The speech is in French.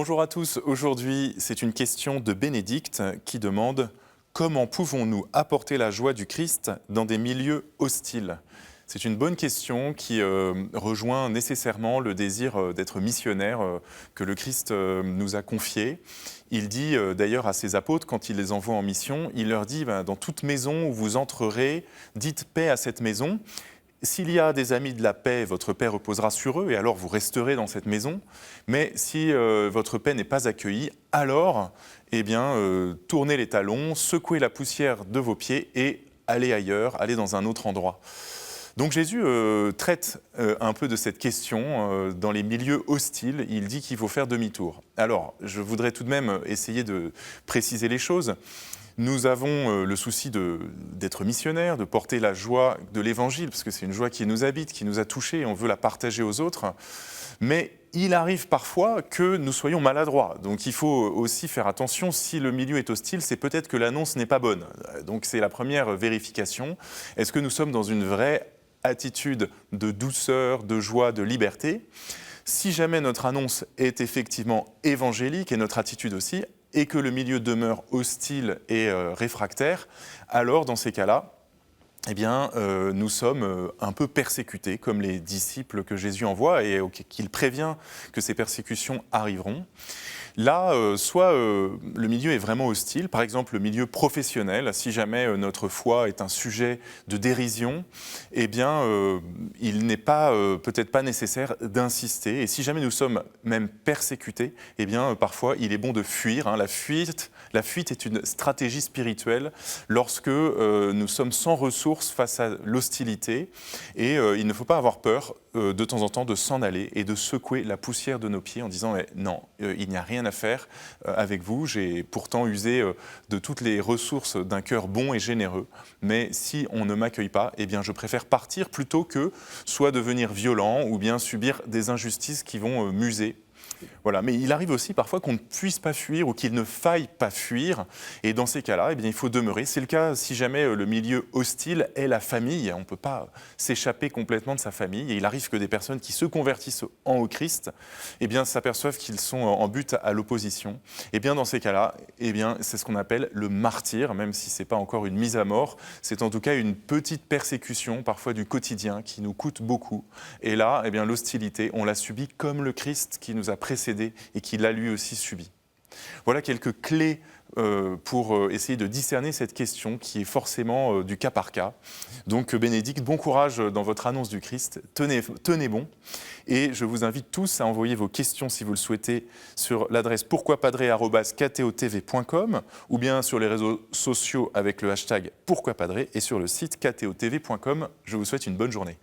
Bonjour à tous. Aujourd'hui, c'est une question de Bénédicte qui demande « Comment pouvons-nous apporter la joie du Christ dans des milieux hostiles ?» C'est une bonne question qui rejoint nécessairement le désir d'être missionnaire que le Christ nous a confié. Il dit d'ailleurs à ses apôtres, quand il les envoie en mission, il leur dit dans toute maison où vous entrerez, dites paix à cette maison. S'il y a des amis de la paix, votre paix reposera sur eux et alors vous resterez dans cette maison. Mais si votre paix n'est pas accueillie, alors tournez les talons, secouez la poussière de vos pieds et allez ailleurs, allez dans un autre endroit. Donc Jésus traite un peu de cette question dans les milieux hostiles. Il dit qu'il faut faire demi-tour. Alors, je voudrais tout de même essayer de préciser les choses. Nous avons le souci d'être missionnaires, de porter la joie de l'Évangile, parce que c'est une joie qui nous habite, qui nous a touchés, et on veut la partager aux autres. Mais il arrive parfois que nous soyons maladroits. Donc il faut aussi faire attention, si le milieu est hostile, c'est peut-être que l'annonce n'est pas bonne. Donc c'est la première vérification. Est-ce que nous sommes dans une vraie attitude de douceur, de joie, de liberté? Si jamais notre annonce est effectivement évangélique, et notre attitude aussi, et que le milieu demeure hostile et réfractaire, alors dans ces cas-là, nous sommes un peu persécutés, comme les disciples que Jésus envoie et qu'il prévient que ces persécutions arriveront. Là, soit le milieu est vraiment hostile, par exemple le milieu professionnel, si jamais notre foi est un sujet de dérision, il n'est pas peut-être pas nécessaire d'insister. Et si jamais nous sommes même persécutés, parfois il est bon de fuir. La fuite est une stratégie spirituelle lorsque nous sommes sans ressources face à l'hostilité. Et il ne faut pas avoir peur de temps en temps de s'en aller et de secouer la poussière de nos pieds en disant « Non, il n'y a rien à faire avec vous, j'ai pourtant usé de toutes les ressources d'un cœur bon et généreux, mais si on ne m'accueille pas, je préfère partir plutôt que soit devenir violent ou bien subir des injustices qui vont m'user. » Voilà. Mais il arrive aussi parfois qu'on ne puisse pas fuir ou qu'il ne faille pas fuir. Et dans ces cas-là, il faut demeurer. C'est le cas si jamais le milieu hostile est la famille. On ne peut pas s'échapper complètement de sa famille. Et il arrive que des personnes qui se convertissent au Christ s'aperçoivent qu'ils sont en but à l'opposition. Et bien dans ces cas-là, c'est ce qu'on appelle le martyre, même si ce n'est pas encore une mise à mort. C'est en tout cas une petite persécution, parfois du quotidien, qui nous coûte beaucoup. Et là, l'hostilité, on l'a subie comme le Christ qui nous a précédés et qui l'a lui aussi subi. Voilà quelques clés pour essayer de discerner cette question qui est forcément du cas par cas. Donc Bénédicte, bon courage dans votre annonce du Christ, tenez bon. Et je vous invite tous à envoyer vos questions si vous le souhaitez sur l'adresse pourquoipadré@ktotv.com ou bien sur les réseaux sociaux avec le hashtag pourquoipadré et sur le site ktotv.com. Je vous souhaite une bonne journée.